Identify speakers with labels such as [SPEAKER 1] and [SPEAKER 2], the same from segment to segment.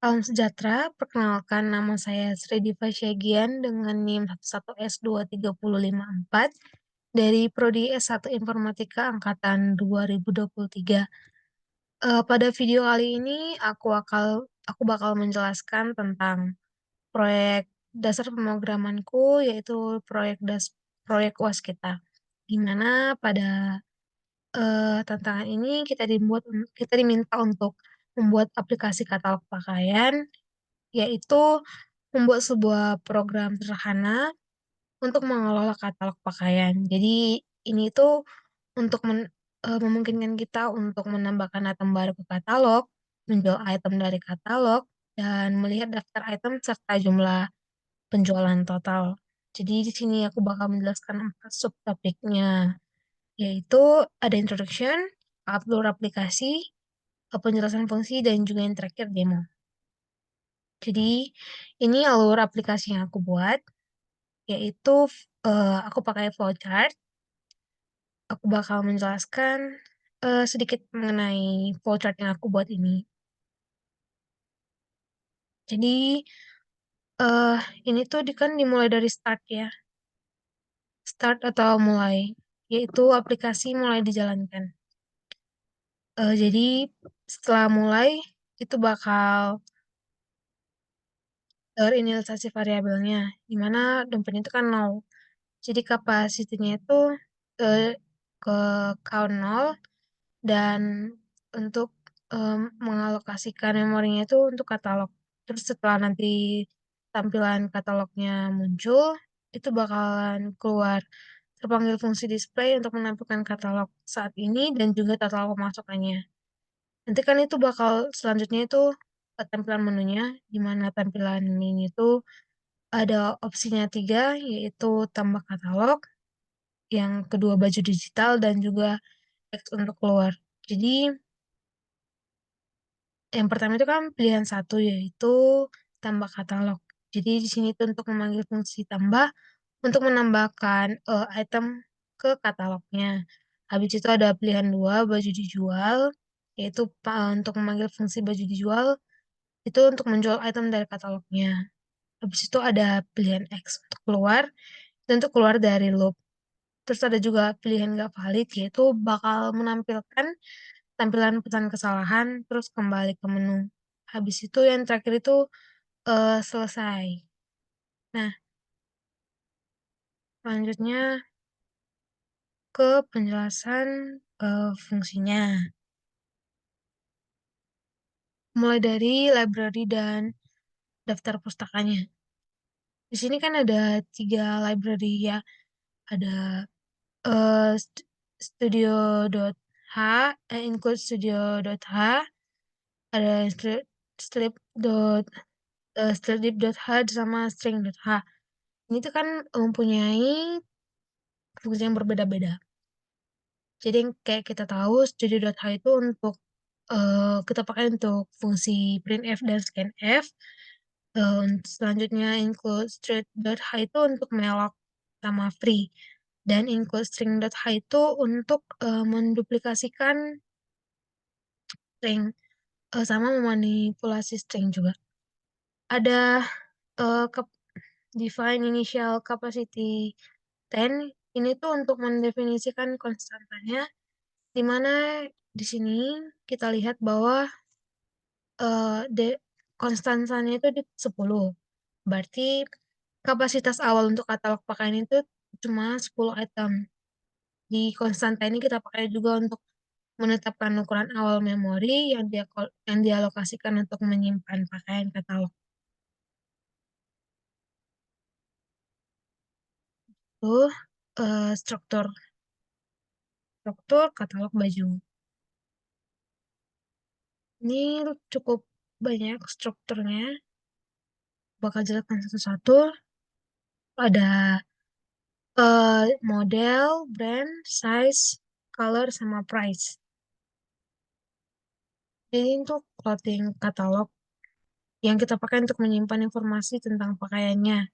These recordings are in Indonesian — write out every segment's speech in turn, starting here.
[SPEAKER 1] Salam sejahtera, perkenalkan nama saya Sri Diva Syagian dengan NIM 11S23054 dari Prodi S1 Informatika Angkatan 2023. Pada video kali ini aku bakal menjelaskan tentang proyek dasar pemrogramanku, yaitu proyek UAS kita. Di mana pada tantangan ini kita diminta untuk membuat aplikasi katalog pakaian, yaitu membuat sebuah program sederhana untuk mengelola katalog pakaian. Jadi ini tuh untuk memungkinkan kita untuk menambahkan item baru ke katalog, menjual item dari katalog, dan melihat daftar item serta jumlah penjualan total. Jadi di sini aku bakal menjelaskan 4 subtopiknya, yaitu ada introduction, upload aplikasi, penjelasan fungsi, dan juga yang terakhir demo. Jadi ini alur aplikasi yang aku buat, yaitu aku pakai flowchart. Aku bakal menjelaskan sedikit mengenai flowchart yang aku buat ini. Jadi ini tuh kan dimulai dari start ya, start atau mulai, yaitu aplikasi mulai dijalankan. Jadi setelah mulai itu bakal terinisialisasi variabelnya, di mana dompetnya itu kan 0. Jadi kapasitinya itu eh, ke count 0, dan untuk mengalokasikan memorinya itu untuk katalog. Terus setelah nanti tampilan katalognya muncul, itu bakalan keluar terpanggil fungsi display untuk menampilkan katalog saat ini dan juga katalog pemasukannya. Nanti kan itu bakal selanjutnya itu tampilan menunya, di mana tampilan ini itu ada opsinya 3, yaitu tambah katalog, yang kedua baju digital, dan juga teks untuk keluar. Jadi yang pertama itu kan pilihan 1, yaitu tambah katalog. Jadi di sini tuh untuk memanggil fungsi tambah untuk menambahkan item ke katalognya. Habis itu ada pilihan 2, baju dijual, yaitu untuk memanggil fungsi baju dijual itu untuk menjual item dari katalognya. Habis itu ada pilihan X untuk keluar, dan untuk keluar dari loop. Terus ada juga pilihan nggak valid, yaitu bakal menampilkan tampilan pesan kesalahan, terus kembali ke menu. Habis itu yang terakhir itu selesai. Nah, selanjutnya ke penjelasan fungsinya. Mulai dari library dan daftar pustakanya. Di sini kan ada 3 library ya. Ada studio.h, include studio.h, ada strip.h sama string.h. Ini tuh kan mempunyai fungsi yang berbeda-beda. Jadi yang kayak kita tahu studio.h itu untuk kita pakai untuk fungsi printf dan scanf. Selanjutnya include string.h itu untuk malloc sama free. Dan include string.h itu untuk menduplikasikan string sama memanipulasi string juga. Ada uh, define initial capacity 10. Ini tuh untuk mendefinisikan konstantanya, di mana di sini kita lihat bahwa konstantannya itu di 10. Berarti kapasitas awal untuk katalog pakaian itu cuma 10 item. Di konstanta ini kita pakai juga untuk menetapkan ukuran awal memori yang dialokasikan untuk menyimpan pakaian katalog. Itu struktur katalog baju. Ini cukup banyak strukturnya. Bakal jelaskan satu-satu. Ada model, brand, size, color, sama price. Jadi untuk clothing katalog yang kita pakai untuk menyimpan informasi tentang pakaiannya.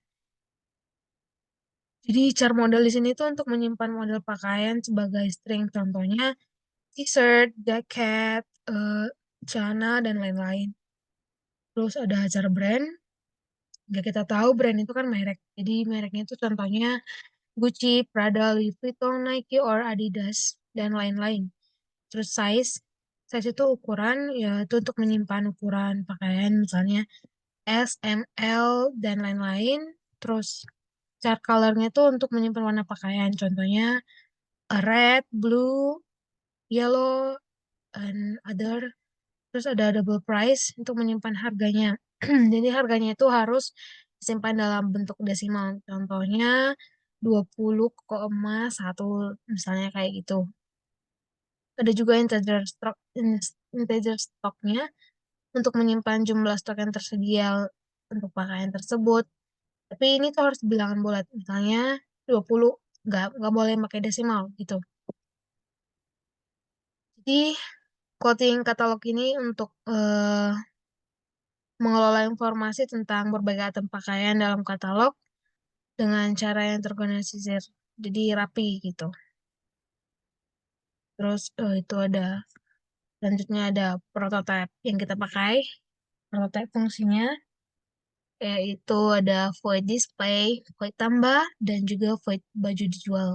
[SPEAKER 1] Jadi cara model di sini tuh untuk menyimpan model pakaian sebagai string, contohnya t-shirt, jaket, celana, dan lain-lain. terus ada acara brand. Nggak kita tahu brand itu kan merek. Jadi mereknya itu contohnya Gucci, Prada, Louis Vuitton, Nike, or Adidas, dan lain-lain. Terus size itu ukuran, ya itu untuk menyimpan ukuran pakaian, misalnya S, M, L, dan lain-lain. Terus chart colornya itu untuk menyimpan warna pakaian, contohnya red, blue, yellow, and other. Terus ada double price untuk menyimpan harganya. Jadi harganya itu harus disimpan dalam bentuk desimal. Contohnya 20,1 misalnya kayak gitu. Ada juga integer stoknya untuk menyimpan jumlah stok yang tersedia untuk pakaian tersebut. Tapi ini tuh harus bilangan bulat. Misalnya 20, nggak boleh pakai desimal gitu. Jadi clothing katalog ini untuk mengelola informasi tentang berbagai item pakaian dalam katalog dengan cara yang terorganisir, jadi rapi gitu. Terus itu ada selanjutnya ada prototype yang kita pakai. Prototype fungsinya yaitu ada void display, void tambah, dan juga void baju dijual.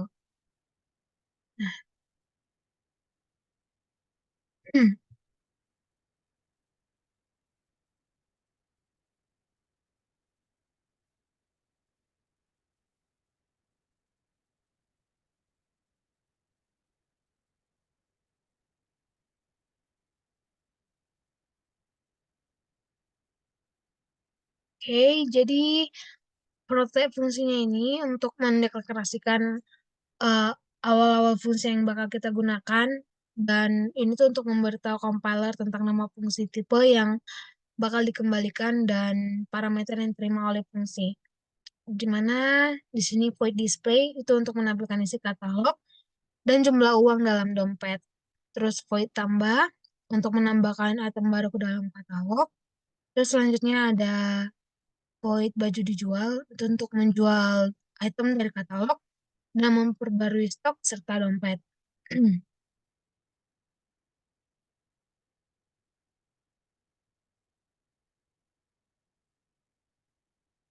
[SPEAKER 1] Oke, jadi prototype fungsinya ini untuk mendeklarasikan eh, awal-awal fungsi yang bakal kita gunakan, dan ini tuh untuk memberitahu compiler tentang nama fungsi tipe yang bakal dikembalikan dan parameter yang diterima oleh fungsi. Di mana di sini void display itu untuk menampilkan isi katalog dan jumlah uang dalam dompet. Terus void tambah untuk menambahkan item baru ke dalam katalog. Terus selanjutnya ada void baju dijual itu untuk menjual item dari katalog dan memperbarui stok serta dompet.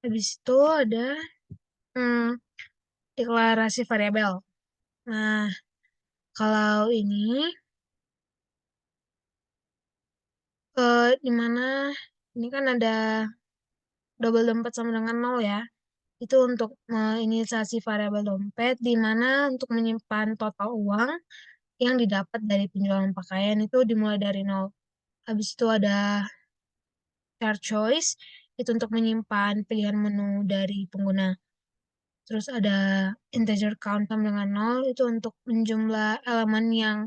[SPEAKER 1] Habis itu ada hmm, deklarasi variabel. Nah, kalau ini di mana ini kan ada double dompet sama dengan nol ya. Itu untuk menginisiasi variabel dompet di mana untuk menyimpan total uang yang didapat dari penjualan pakaian itu dimulai dari nol. Habis itu ada chart choice itu untuk menyimpan pilihan menu dari pengguna. Terus ada integer count sama dengan nol itu untuk menjumlah elemen yang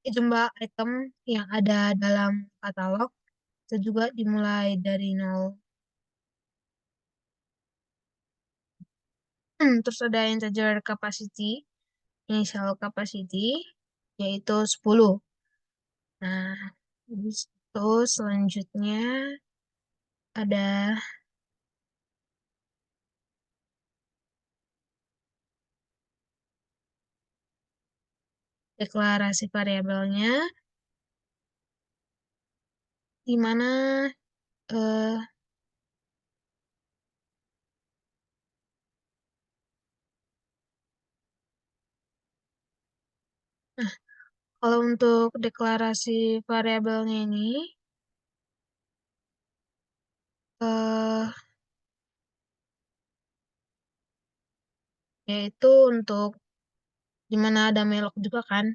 [SPEAKER 1] jumlah item yang ada dalam katalog itu juga dimulai dari nol. Terus ada integer capacity, initial capacity, yaitu 10. Nah, habis itu selanjutnya ada deklarasi variabelnya, di mana eh, nah, kalau untuk deklarasi variabelnya ini, eh, yaitu untuk di mana ada malloc juga kan,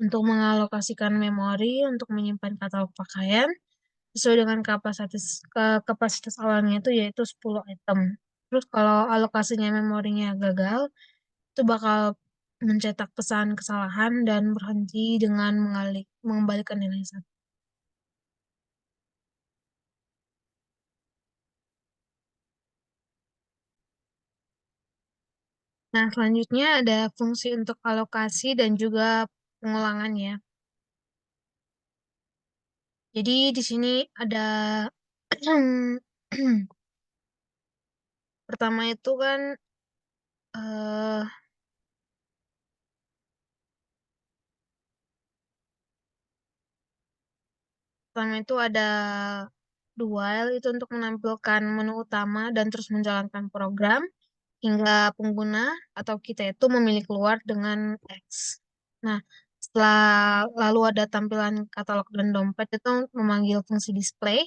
[SPEAKER 1] untuk mengalokasikan memori untuk menyimpan katalog pakaian sesuai dengan kapasitas awalnya itu yaitu 10 item. Terus kalau alokasinya memorinya gagal, itu bakal mencetak pesan kesalahan dan berhenti dengan mengembalikan nilai satu. Nah, selanjutnya ada fungsi untuk alokasi dan juga pengulangan ya. Jadi di sini ada pertama itu kan eh pertama itu ada Do while itu untuk menampilkan menu utama dan terus menjalankan program hingga pengguna atau kita itu memilih keluar dengan X. Nah, setelah lalu ada tampilan katalog dan dompet itu memanggil fungsi display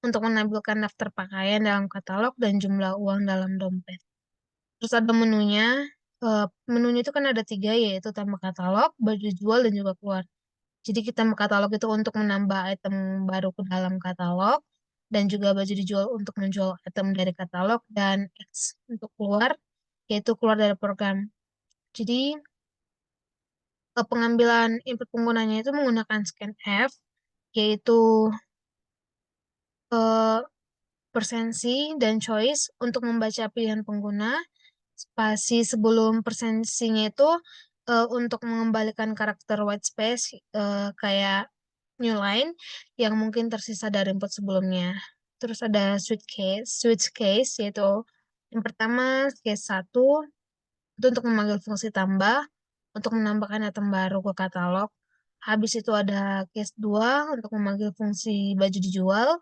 [SPEAKER 1] untuk menampilkan daftar pakaian dalam katalog dan jumlah uang dalam dompet. Terus ada menunya. Menunya itu kan ada tiga, yaitu tambah katalog, baju jual, dan juga keluar. Jadi kita katalog itu untuk menambah item baru ke dalam katalog, dan juga baju dijual untuk menjual item dari katalog, dan X untuk keluar, yaitu keluar dari program. Jadi pengambilan input penggunanya itu menggunakan scanf, yaitu eh, persensi dan choice untuk membaca pilihan pengguna. Spasi sebelum persensinya itu untuk mengembalikan karakter white space kayak new line yang mungkin tersisa dari input sebelumnya. Terus ada switch case yaitu yang pertama case satu itu untuk memanggil fungsi tambah untuk menambahkan item baru ke katalog. Habis itu ada case 2 untuk memanggil fungsi baju dijual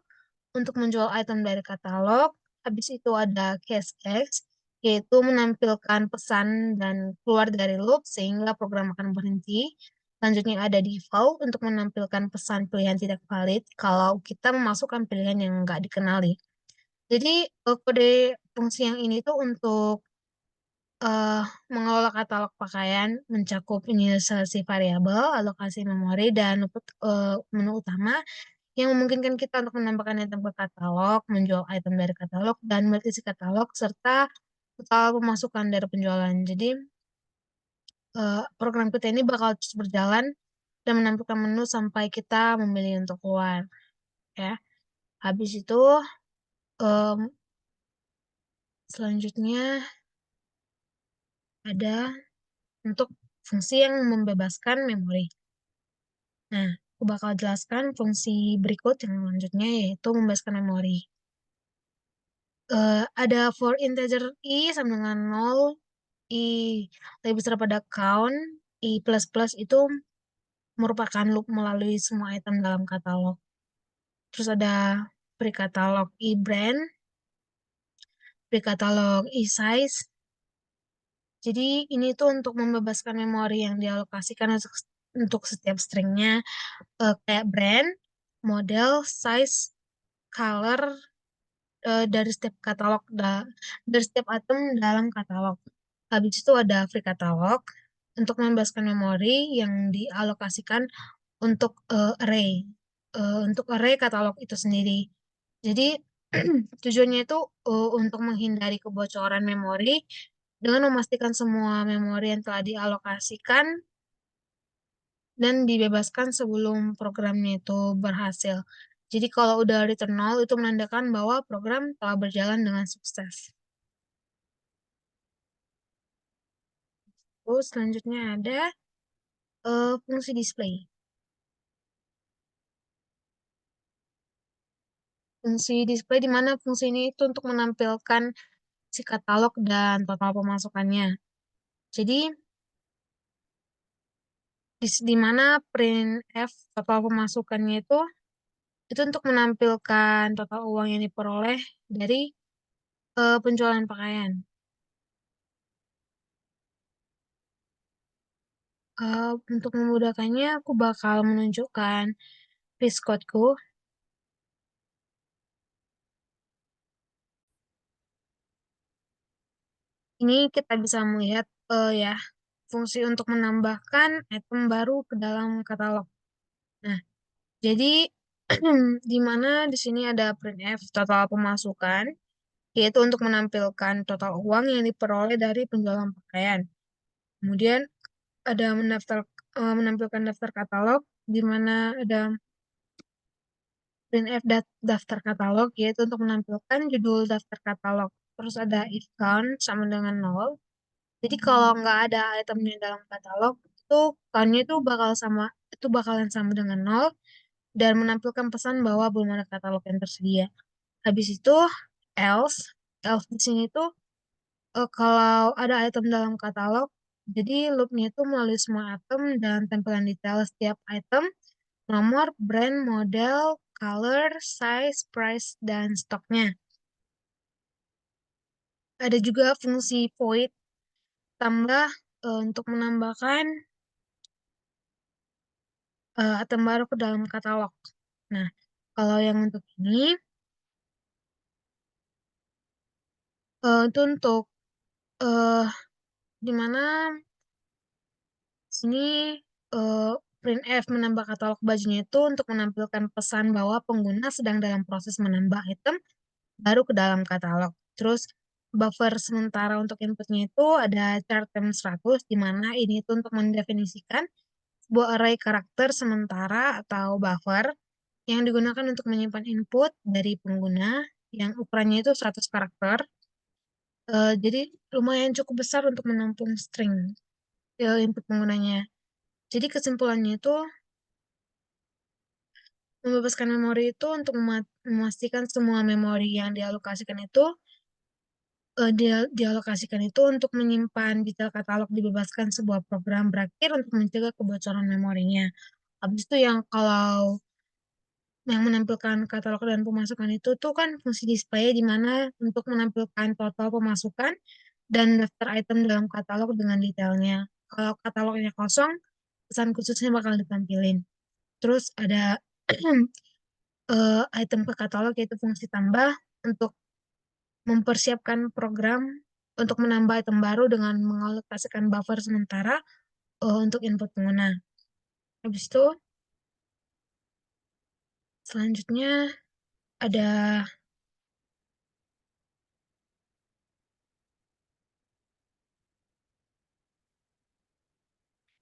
[SPEAKER 1] untuk menjual item dari katalog. Habis itu ada case X, yaitu menampilkan pesan dan keluar dari loop sehingga program akan berhenti. Selanjutnya ada default untuk menampilkan pesan pilihan tidak valid kalau kita memasukkan pilihan yang nggak dikenali. Jadi kode fungsi yang ini tuh untuk eh, mengelola katalog pakaian mencakup inisialisasi variabel, alokasi memori, dan menu utama yang memungkinkan kita untuk menambahkan item ke katalog, menjual item dari katalog, dan melihat isi katalog, serta total pemasukan dari penjualan. Jadi, program kita ini bakal terus berjalan dan menampilkan menu sampai kita memilih untuk keluar. Ya. Habis itu, em, selanjutnya ada untuk fungsi yang membebaskan memori. Nah, aku bakal jelaskan fungsi berikut yang selanjutnya, yaitu membebaskan memori. Ada for integer i sama dengan 0, i lebih besar pada count, i plus plus itu merupakan loop melalui semua item dalam katalog. Terus ada pre-katalog i brand, pre-katalog i size. Jadi ini tuh untuk membebaskan memori yang dialokasikan untuk setiap stringnya, kayak brand, model, size, color, dari setiap katalog dari setiap item dalam katalog. Habis itu ada free katalog untuk membebaskan memori yang dialokasikan untuk untuk array katalog itu sendiri. Jadi tujuannya itu untuk menghindari kebocoran memori dengan memastikan semua memori yang telah dialokasikan dan dibebaskan sebelum programnya itu berhasil. Jadi kalau udah return 0 itu menandakan bahwa program telah berjalan dengan sukses. Terus selanjutnya ada fungsi display. Fungsi display di mana fungsi ini itu untuk menampilkan si katalog dan total pemasukannya. Jadi di mana printf total pemasukannya itu untuk menampilkan total uang yang diperoleh dari penjualan pakaian. Untuk memudahkannya, aku bakal menunjukkan VS Code-ku. Ini kita bisa melihat ya fungsi untuk menambahkan item baru ke dalam katalog. Nah, jadi di mana di sini ada printf total pemasukan, yaitu untuk menampilkan total uang yang diperoleh dari penjualan pakaian. Kemudian ada menampilkan daftar katalog, di mana ada printf daftar katalog, yaitu untuk menampilkan judul daftar katalog. Terus ada if count sama dengan 0. Jadi kalau nggak ada itemnya dalam katalog, itu countnya itu bakalan sama dengan 0 dan menampilkan pesan bahwa belum ada katalog yang tersedia. Habis itu else, else di sini tuh kalau ada item dalam katalog, jadi loopnya itu melalui semua item dan tampilan detail setiap item, nomor, brand, model, color, size, price, dan stoknya. Ada juga fungsi void tambah untuk menambahkan item baru ke dalam katalog. Nah, kalau yang untuk ini, itu untuk uh, di mana sini printf menambah katalog bajunya itu untuk menampilkan pesan bahwa pengguna sedang dalam proses menambah item baru ke dalam katalog. Terus buffer sementara untuk inputnya itu ada char tem 100, di mana ini itu untuk mendefinisikan sebuah array karakter sementara atau buffer yang digunakan untuk menyimpan input dari pengguna yang ukurannya itu 100 karakter. Jadi lumayan cukup besar untuk menampung string input penggunanya. Jadi kesimpulannya itu membebaskan memori itu untuk memastikan semua memori yang dialokasikan itu dialokasikan itu untuk menyimpan detail katalog dibebaskan sebuah program berakhir untuk mencegah kebocoran memorinya. Habis itu yang kalau yang menampilkan katalog dan pemasukan itu tuh kan fungsi display di mana untuk menampilkan total pemasukan dan daftar item dalam katalog dengan detailnya. Kalau katalognya kosong, pesan khususnya bakal ditampilin. Terus ada item ke katalog yaitu fungsi tambah untuk mempersiapkan program untuk menambah item baru dengan mengalokasikan buffer sementara untuk input pengguna. Habis itu selanjutnya ada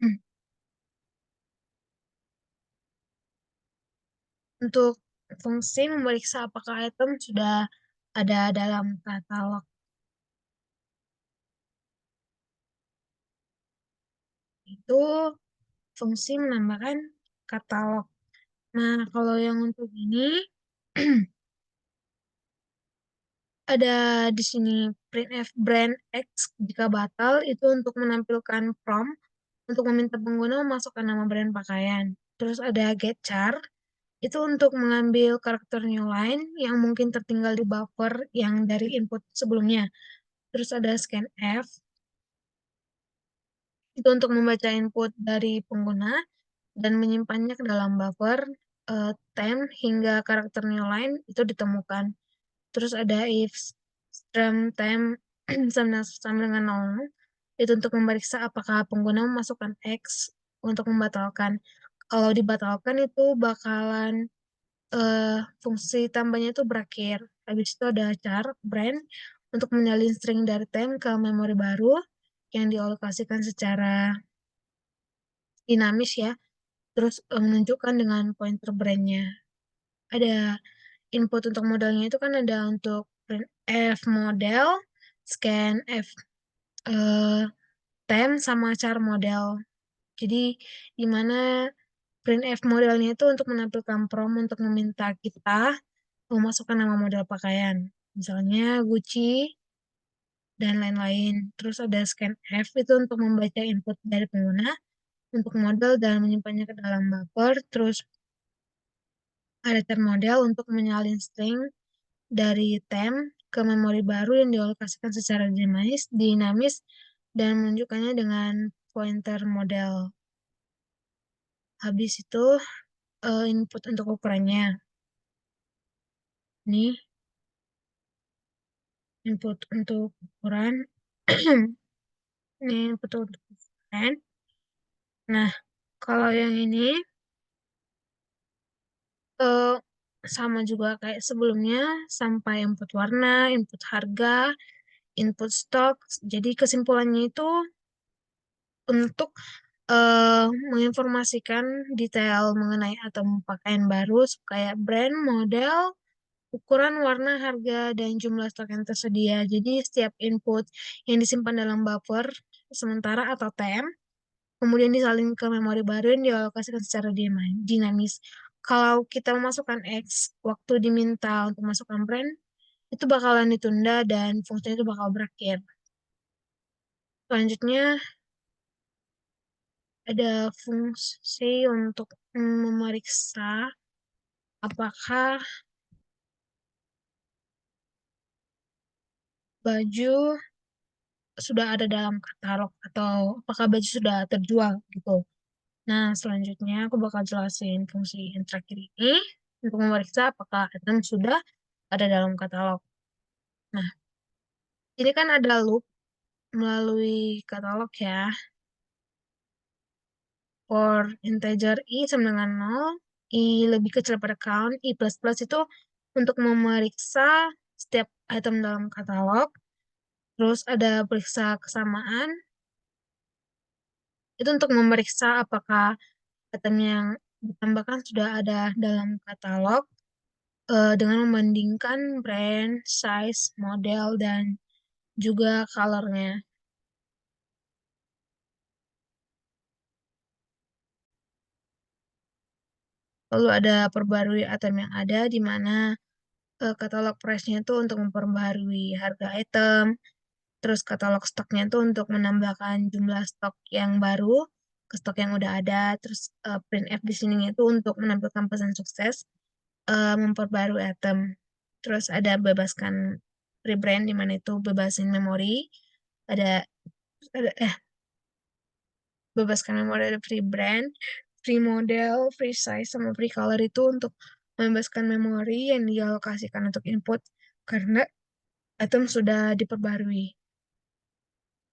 [SPEAKER 1] hmm, untuk fungsi memeriksa apakah item sudah ada dalam katalog. Itu fungsi menambahkan katalog. Nah, kalau yang untuk ini ada di sini printf brand X jika batal itu untuk menampilkan prompt untuk meminta pengguna memasukkan nama brand pakaian. Terus ada getchar itu untuk mengambil karakter new line yang mungkin tertinggal di buffer yang dari input sebelumnya. Terus ada scanf itu untuk membaca input dari pengguna dan menyimpannya ke dalam buffer time hingga karakter new line itu ditemukan. Terus ada if string time sama dengan 0 itu untuk memeriksa apakah pengguna memasukkan X untuk membatalkan. Kalau dibatalkan itu bakalan fungsi tambahnya itu berakhir. Habis itu ada char brand untuk menyalin string dari time ke memori baru yang dialokasikan secara dinamis ya. Terus menunjukkan dengan pointer brandnya. Ada input untuk modelnya itu kan ada untuk print f model, scan f eh, time sama char model. Jadi di mana printf modelnya itu untuk menampilkan prompt untuk meminta kita memasukkan nama model pakaian. Misalnya Gucci dan lain-lain. Terus ada scanf itu untuk membaca input dari pengguna untuk model dan menyimpannya ke dalam buffer. Terus ada char model untuk menyalin string dari temp ke memori baru yang dialokasikan secara dinamis dan menunjukkannya dengan pointer model. Habis itu input untuk ukurannya. Ini input untuk ukuran. Ini input untuk ukuran. Nah, kalau yang ini eh, sama juga kayak sebelumnya, sampai input warna, input harga, input stok. Jadi kesimpulannya itu untuk menginformasikan detail mengenai atom pakaian baru kayak brand, model, ukuran, warna, harga, dan jumlah stok yang tersedia. Jadi setiap input yang disimpan dalam buffer sementara atau temp, kemudian disalin ke memori baru yang dialokasikan secara dinamis. Kalau kita memasukkan X, waktu diminta untuk masukkan brand, itu bakalan ditunda dan fungsinya itu bakal berakhir. Selanjutnya, ada fungsi untuk memeriksa apakah baju sudah ada dalam katalog atau apakah baju sudah terjual gitu. Nah, selanjutnya aku bakal jelasin fungsi yang terakhir ini untuk memeriksa apakah item sudah ada dalam katalog. Nah, ini kan ada loop melalui katalog ya. For integer i sama dengan 0, i lebih kecil pada count, i plus plus itu untuk memeriksa setiap item dalam katalog. Terus ada periksa kesamaan, itu untuk memeriksa apakah item yang ditambahkan sudah ada dalam katalog dengan membandingkan brand, size, model, dan juga colornya. Lalu ada perbarui item yang ada di mana katalog price-nya itu untuk memperbarui harga item, terus katalog stoknya itu untuk menambahkan jumlah stok yang baru ke stok yang udah ada, terus printf di sini itu untuk menampilkan pesan sukses, memperbarui item. Terus ada bebaskan rebrand di mana itu bebasin memori, ada ada bebaskan memori, ada free brand, free model, free size, sama free color itu untuk membebaskan memori yang dialokasikan untuk input karena item sudah diperbarui.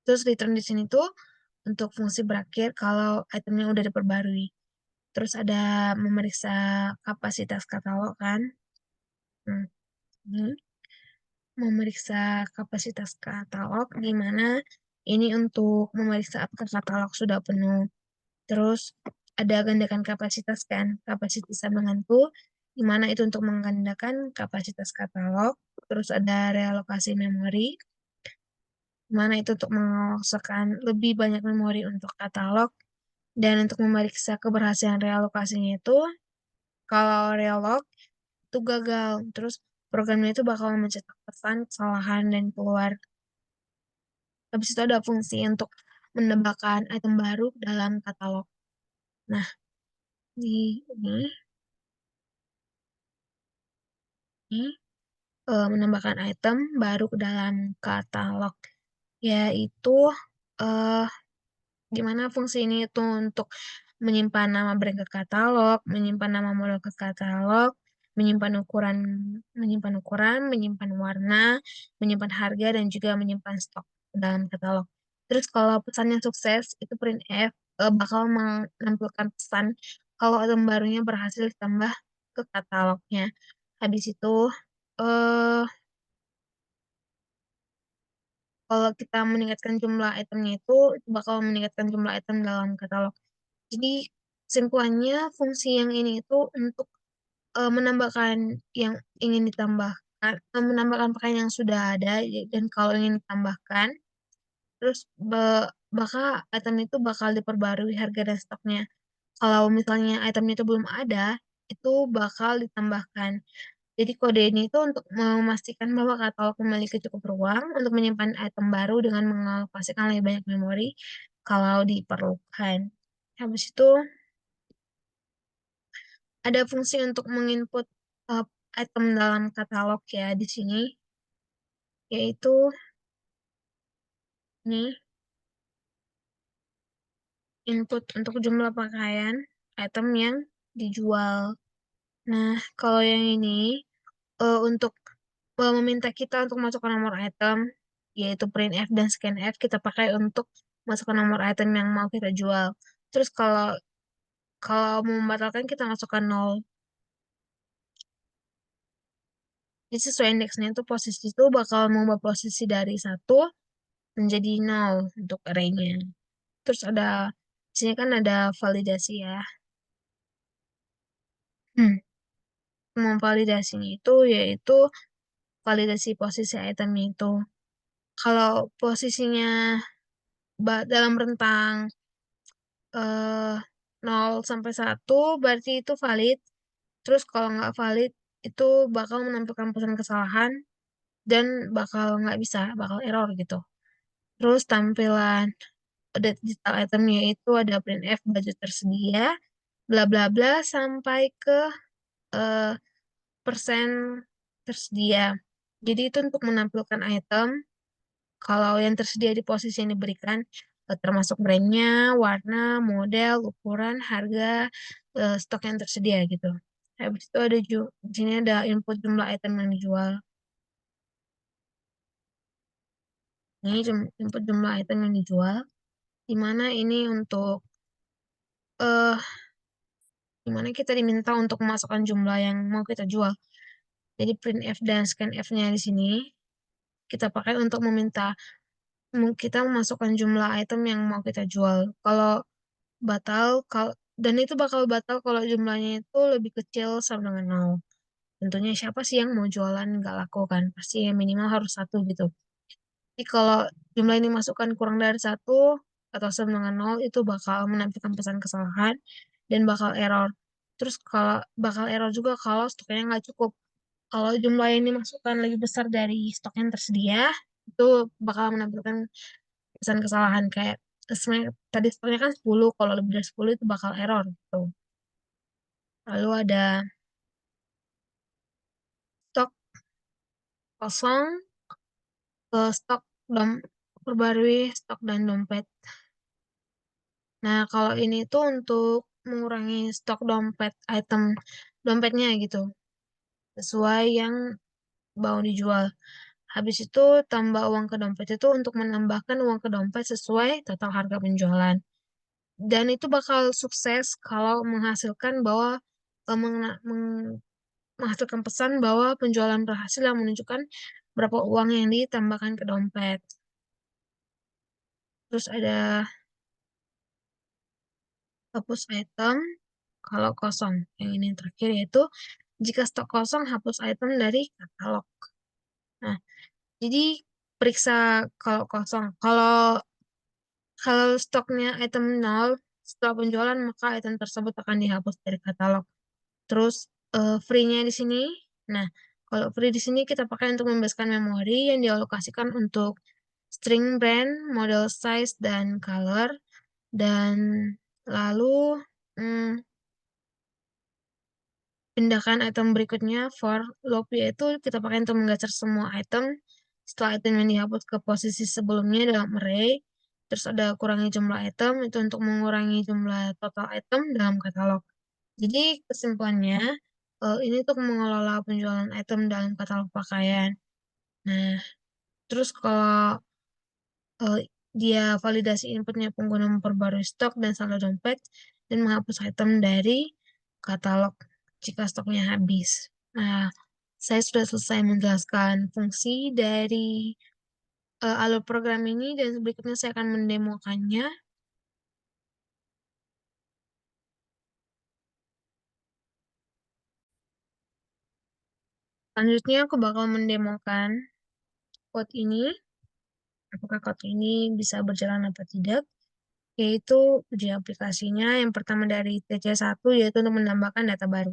[SPEAKER 1] Terus return di sini tuh untuk fungsi berakhir kalau itemnya udah diperbarui. Terus ada memeriksa kapasitas katalog kan. Hmm, ini memeriksa kapasitas katalog di mana ini untuk memeriksa apakah katalog sudah penuh. Terus ada gandakan kapasitas kan, kapasitas sambunganku, di mana itu untuk menggandakan kapasitas katalog. Terus ada realokasi memori, di mana itu untuk mengosongkan lebih banyak memori untuk katalog. Dan untuk memeriksa keberhasilan realokasinya itu, kalau realok itu gagal, terus programnya itu bakal mencetak pesan, kesalahan, dan keluar. Habis itu ada fungsi untuk menambahkan item baru dalam katalog. Nah, di ini menambahkan item baru ke dalam katalog, yaitu eh, gimana fungsi ini itu untuk menyimpan nama brand ke katalog, menyimpan nama model ke katalog, menyimpan ukuran, menyimpan warna, menyimpan harga, dan juga menyimpan stok ke dalam katalog. Terus kalau pesannya sukses, itu printf bakal menampilkan pesan kalau item barunya berhasil ditambah ke katalognya. Habis itu, eh kalau kita meningkatkan jumlah itemnya itu bakal meningkatkan jumlah item dalam katalog. Jadi kesimpulannya fungsi yang ini itu untuk menambahkan yang ingin ditambahkan, menambahkan pakaian yang sudah ada, dan kalau ingin ditambahkan, terus bakal item itu bakal diperbarui harga dan stoknya. Kalau misalnya itemnya itu belum ada, itu bakal ditambahkan. Jadi kode ini itu untuk memastikan bahwa katalog memiliki cukup ruang untuk menyimpan item baru dengan mengalokasikan lebih banyak memori kalau diperlukan. Habis itu ada fungsi untuk menginput uh, item dalam katalog ya di sini, yaitu ini input untuk jumlah pakaian item yang dijual. Nah, kalau yang ini untuk meminta kita untuk masukkan nomor item, yaitu printf dan scanf, kita pakai untuk masukkan nomor item yang mau kita jual. Terus kalau kalau mau membatalkan kita masukkan 0. Jadi sesuai indeksnya itu posisi itu bakal mengubah posisi dari 1 menjadi 0 untuk array-nya. Terus ada di sini kan ada validasi ya. Hmm. Memvalidasinya itu yaitu validasi posisi itemnya itu. Kalau posisinya dalam rentang eh 0 sampai 1 berarti itu valid. Terus kalau nggak valid itu bakal menampilkan pesan kesalahan dan bakal error gitu. Terus tampilan digital itemnya itu ada printf baju tersedia, bla bla bla sampai ke eh, persen tersedia. Jadi itu untuk menampilkan item kalau yang tersedia di posisi yang diberikan, termasuk brandnya, warna, model, ukuran, harga, stok yang tersedia gitu. Habis itu di sini ada input jumlah item yang dijual. Ini input jumlah item yang dijual, di mana ini untuk eh di mana kita diminta untuk memasukkan jumlah yang mau kita jual. Jadi printf dan scanf-nya di sini kita pakai untuk kita memasukkan jumlah item yang mau kita jual. Kalau batal, dan itu bakal batal kalau jumlahnya itu lebih kecil sama dengan nol. Tentunya siapa sih yang mau jualan nggak laku kan? Pasti minimal harus satu gitu. Jadi kalau jumlah ini masukkan kurang dari satu atau sama dengan nol itu bakal menampilkan pesan kesalahan dan bakal error. Terus kalau bakal error juga kalau stoknya nggak cukup. Kalau jumlah yang dimasukkan lebih besar dari stok yang tersedia, itu bakal menampilkan pesan kesalahan kayak sebenarnya tadi stoknya kan 10, kalau lebih dari 10 itu bakal error gitu. Lalu ada stok kosong, stok dom perbarui stok dan dompet. Nah, kalau ini tuh untuk mengurangi stok item dompetnya gitu, sesuai yang mau dijual. Habis itu tambah uang ke dompet itu untuk menambahkan uang ke dompet sesuai total harga penjualan. Dan itu bakal sukses kalau menghasilkan bahwa menghasilkan pesan bahwa penjualan berhasil yang menunjukkan berapa uang yang ditambahkan ke dompet. Terus ada hapus item kalau kosong. Yang ini terakhir yaitu jika stok kosong hapus item dari katalog. Nah, jadi periksa kalau kosong. Kalau stoknya item nol setelah penjualan maka item tersebut akan dihapus dari katalog. Terus free-nya di sini. Nah, kalau free di sini kita pakai untuk membebaskan memori yang dialokasikan untuk string brand, model size, dan color. Dan lalu pindahkan item berikutnya for loop yaitu kita pakai untuk menggeser semua item setelah item yang dihapus ke posisi sebelumnya dalam array. Terus ada kurangi jumlah item itu untuk mengurangi jumlah total item dalam katalog. Jadi kesimpulannya ini untuk mengelola penjualan item dalam katalog pakaian. Nah, terus kalau eh, dia validasi inputnya pengguna memperbarui stok dan saldo dompet dan menghapus item dari katalog jika stoknya habis. Nah, saya sudah selesai menjelaskan fungsi dari alur program ini dan berikutnya saya akan mendemokannya. Selanjutnya aku bakal mendemokan code ini, apakah code ini bisa berjalan atau tidak, yaitu uji aplikasinya. Yang pertama dari TC1 yaitu untuk menambahkan data baru.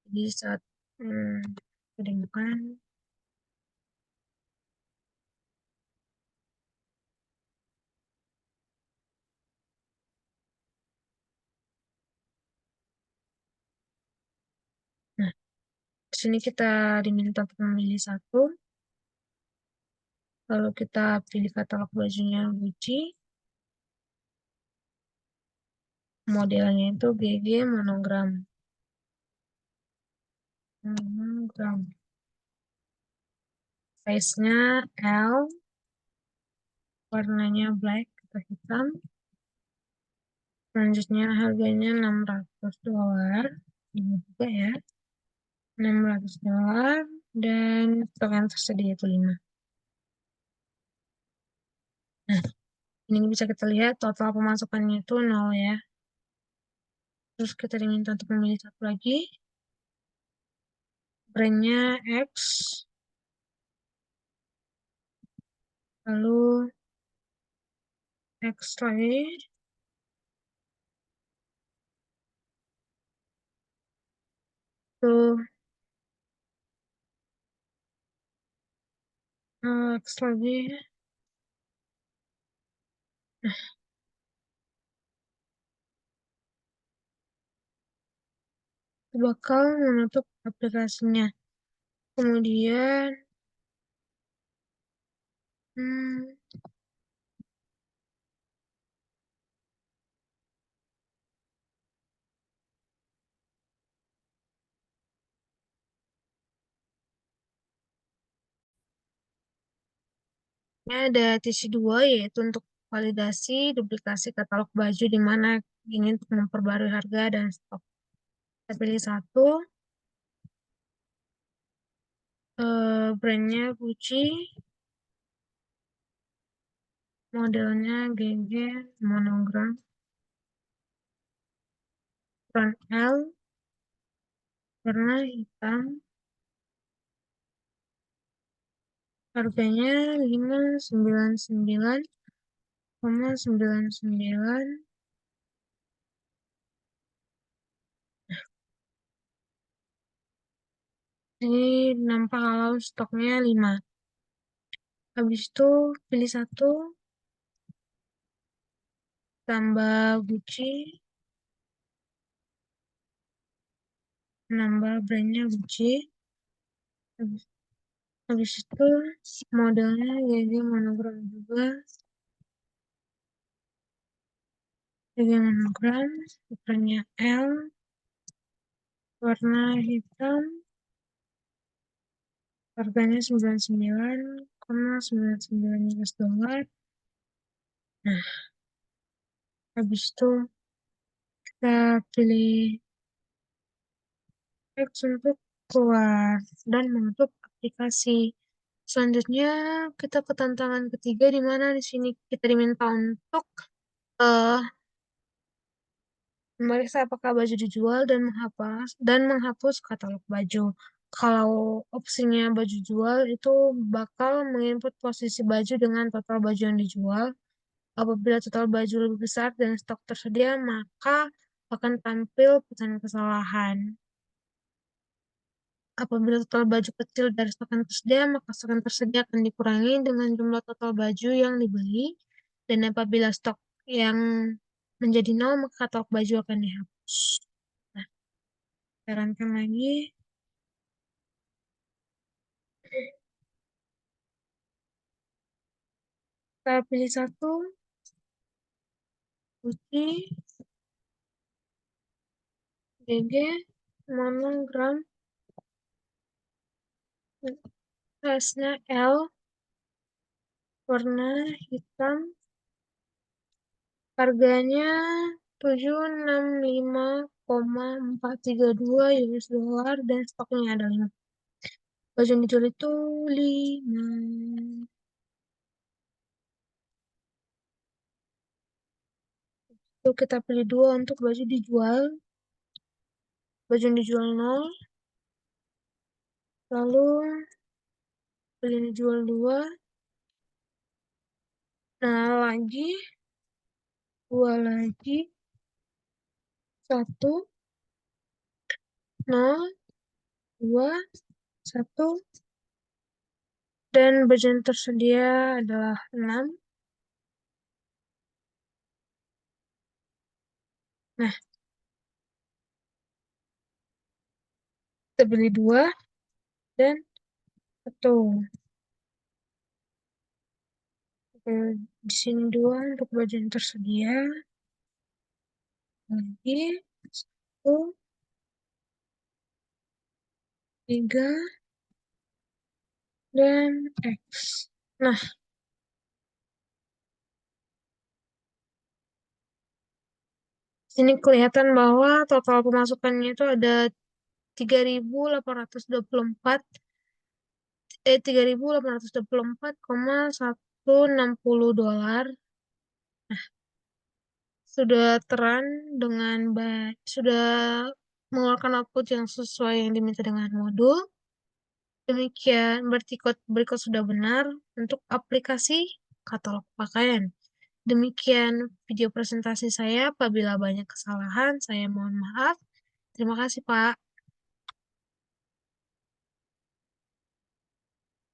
[SPEAKER 1] Jadi saat mendemokan, nah, di sini kita diminta untuk memilih satu, lalu kita pilih katalog bajunya Gucci, modelnya itu GG monogram. Monogram. Size-nya L, warnanya black atau hitam. Selanjutnya harganya $600. Ini juga ya. $600 dan stok yang tersedia itu 5. Nah, ini bisa kita lihat total pemasukannya itu 0 ya. Terus kita diminta untuk memilih satu lagi. Brandnya X. Lalu X lagi. Tuh, X lagi. Nah, bakal menutup aplikasinya. Kemudian, hmm, ini ada TC2 yaitu untuk validasi duplikasi katalog baju di mana ingin memperbarui harga dan stok. Kita pilih satu, brandnya Gucci, modelnya GG monogram, ukuran L, warna hitam, harganya 599,99. Ini nampak kalau stoknya 5. Habis itu pilih satu, tambah Gucci, nambah brandnya Gucci. Habis, habis itu modelnya GG monogram juga. GG monogram, ukurannya L, warna hitam, harganya 99,99 US dollar. Nah, habis itu kita pilih X untuk keluar dan menutup aplikasi. Selanjutnya kita ke tantangan ketiga di mana di sini kita diminta untuk eh, memeriksa apakah baju dijual dan menghapus katalog baju. Kalau opsinya baju jual itu bakal menginput posisi baju dengan total baju yang dijual. Apabila total baju lebih besar dan stok tersedia, maka akan tampil pesan kesalahan. Apabila total baju kecil dari stok yang tersedia, maka stok yang tersedia akan dikurangi dengan jumlah total baju yang dibeli. Dan apabila stok yang menjadi nol, maka katalog baju akan dihapus. Nah, sarankan lagi. Kita pilih satu, putih, GG, monogram, size-nya L, warna hitam, harganya 765,432 US dollar dan stoknya ada 5. Baju yang dijual itu 5. Lalu kita pilih 2 untuk baju dijual. Baju yang dijual 0. Lalu baju yang dijual 2. Nah, lagi 2 lagi. 1, 0, 2, 1. Dan baju yang tersedia adalah 6. Nah, kita pilih 2 dan 1. Oke, di sini 2 untuk baju yang tersedia. Lagi 1, 3, dan X. Nah, sini kelihatan bahwa total pemasukannya itu ada 3.824 $3.824,160. Sudah terang dengan sudah mengeluarkan output yang sesuai yang diminta dengan modul. Demikian berikut sudah benar untuk aplikasi katalog pakaian. Demikian video presentasi saya. Apabila banyak kesalahan, saya mohon maaf. Terima kasih, Pak.